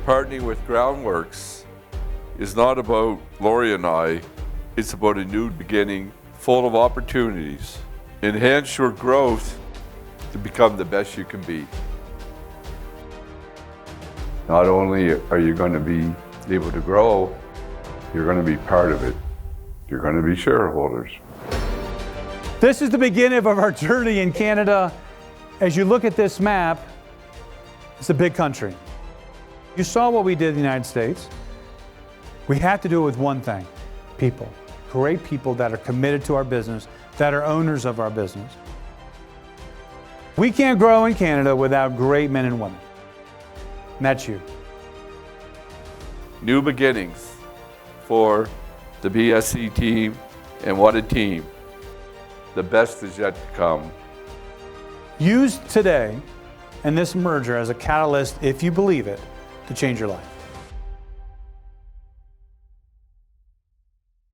Partnering with Groundworks is not about Lori and I, it's about a new beginning full of opportunities. Enhance your growth to become the best you can be. Not only are you going to be able to grow, you're going to be part of it. You're going to be shareholders. This is the beginning of our journey in Canada. As you look at this map, it's a big country. You saw what we did in the United States. We have to do it with one thing: people. Great people that are committed to our business, that are owners of our business. We can't grow in Canada without great men and women. And that's you. New beginnings for the BSC team, and what a team. The best is yet to come. Use today and this merger as a catalyst, if you believe it, to change your life.